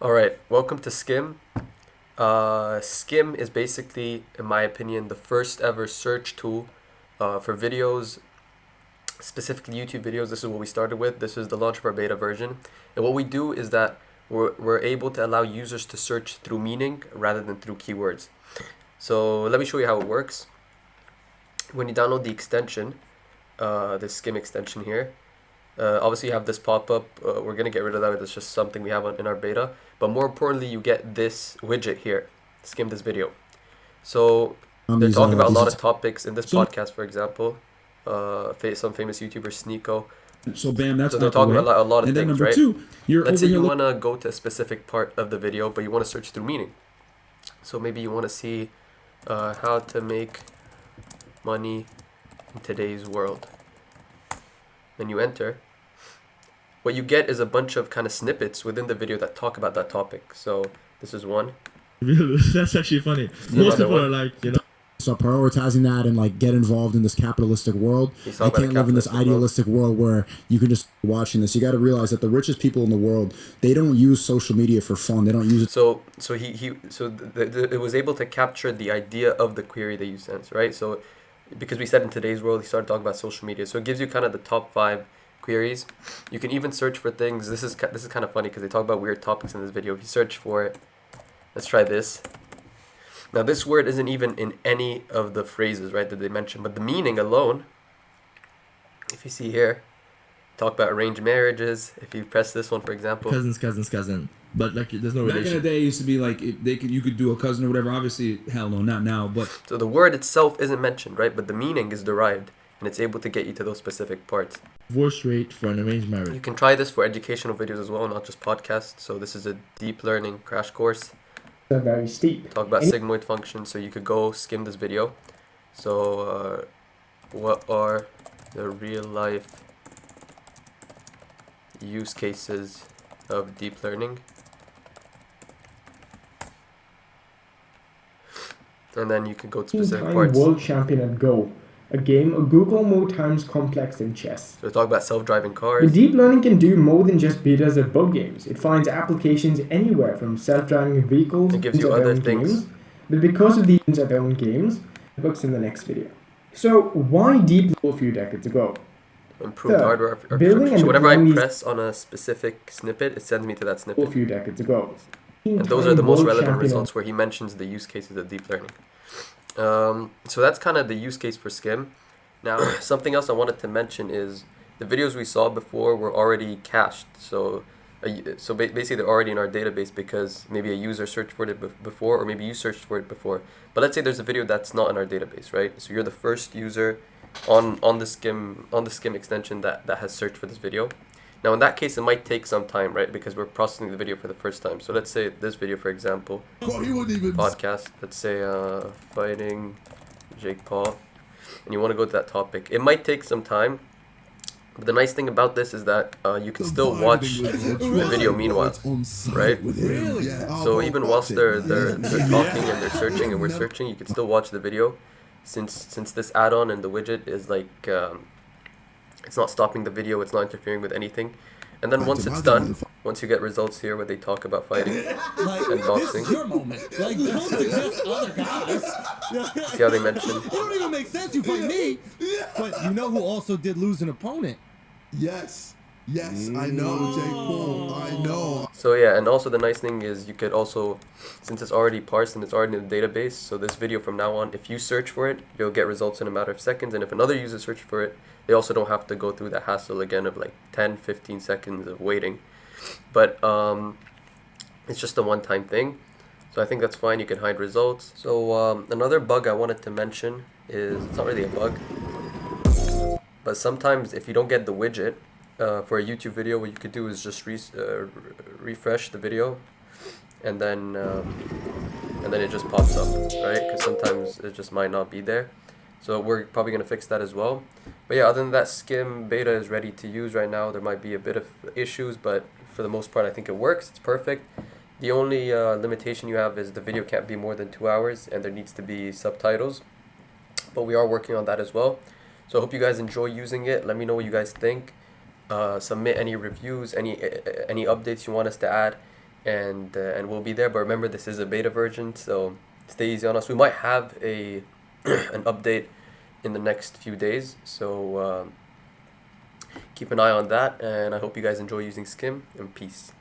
All right, welcome to Skim. Skim is basically, in my opinion, the first ever search tool for videos, specifically YouTube videos. This is what we started with. This is the launch of our beta version. And what we do is that we're able to allow users to search through meaning rather than through keywords. So let me show you how it works. When you download the extension, the Skim extension here, obviously you have this pop-up. We're going to get rid of that. It's just something we have in our beta. But more importantly, you get this widget here, Skim this video. So they're talking about a lot of topics in this podcast, for example. Some famous YouTuber, Sneeko. So bam, that's So they're talking about a lot of things, number right? two, Let's say you want to go to a specific part of the video, but you want to search through meaning. So maybe you want to see how to make money in today's world. Then you enter. What you get is a bunch of kind of snippets within the video that talk about that topic. So this is one. That's actually funny. Most people are like, So prioritizing that and like get involved in this capitalistic world. I can't live in this idealistic world where you can just watching this. You got to realize that the richest people in the world, they don't use social media for fun. They don't use it. So it was able to capture the idea of the query that you sent, right? So because we said in today's world, he started talking about social media. So it gives you kind of the top 5 queries. You can even search for things. This is kind of funny because they talk about weird topics in this video. If you search for it, let's try this. Now this word isn't even in any of the phrases, right, that they mentioned, but the meaning alone, if you see here, talk about arranged marriages. If you press this one, for example, cousin. But like, there's no relation. Back in the day, it used to be like you could do a cousin or whatever. Obviously, hell no, not now. But so the word itself isn't mentioned, right, but the meaning is derived, and it's able to get you to those specific parts. Divorce rate for an arranged marriage. You can try this for educational videos as well, not just podcasts. So this is a deep learning crash course. They're very steep. Talk about sigmoid functions, so you could go skim this video. So what are the real life use cases of deep learning? And then you can go to specific parts. World champion at Go, a game a Google more times complex than chess. So talk about self-driving The cars. deep learning can do more than just betas at board games. It finds applications anywhere from self-driving vehicles It gives you other things. games, but because of these at their own games, it works in the next video. So why deep learning a few decades ago? Improved hardware architecture. So whenever I press on a specific snippet, it sends me to that snippet. A few decades ago. And those are the most relevant results where he mentions the use cases of deep learning. So that's kind of the use case for Skim. Now, something else I wanted to mention is the videos we saw before were already cached. So basically they're already in our database because maybe a user searched for it before, or maybe you searched for it before. But let's say there's a video that's not in our database, right? So you're the first user on the Skim extension that has searched for this video. Now in that case, it might take some time, right? Because we're processing the video for the first time. So let's say this video, for example, podcast, let's say fighting Jake Paul, and you want to go to that topic. It might take some time, but the nice thing about this is that you can still watch the video meanwhile, right? So even whilst they're talking and they're searching and we're searching, you can still watch the video, since this add-on and the widget is like it's not stopping the video, it's not interfering with anything. And then once it's done, once you get results here where they talk about fighting and boxing. This is your moment. Like, don't suggest other guys. See how they mention? It don't even make sense you fight me. But you know who also did lose an opponent? Yes, I know, Jake Paul. I know. So yeah, and also the nice thing is you could also, since it's already parsed and it's already in the database, so this video from now on, if you search for it, you'll get results in a matter of seconds. And if another user searches for it, they also don't have to go through the hassle again of like 10-15 seconds of waiting. But it's just a one-time thing. So I think that's fine. You can hide results. So another bug I wanted to mention is, it's not really a bug, but sometimes if you don't get the widget for a YouTube video, what you could do is just refresh the video, and then it just pops up, right? Because sometimes it just might not be there. So we're probably going to fix that as well. But yeah, other than that, Skim beta is ready to use right now. There might be a bit of issues, but for the most part, I think it works. It's perfect. The only limitation you have is the video can't be more than 2 hours, and there needs to be subtitles. But we are working on that as well. So I hope you guys enjoy using it. Let me know what you guys think. Submit any reviews, any updates you want us to add. and we'll be there. But remember, this is a beta version, so stay easy on us. We might have a an update in the next few days, so keep an eye on that. And I hope you guys enjoy using Skim, and peace.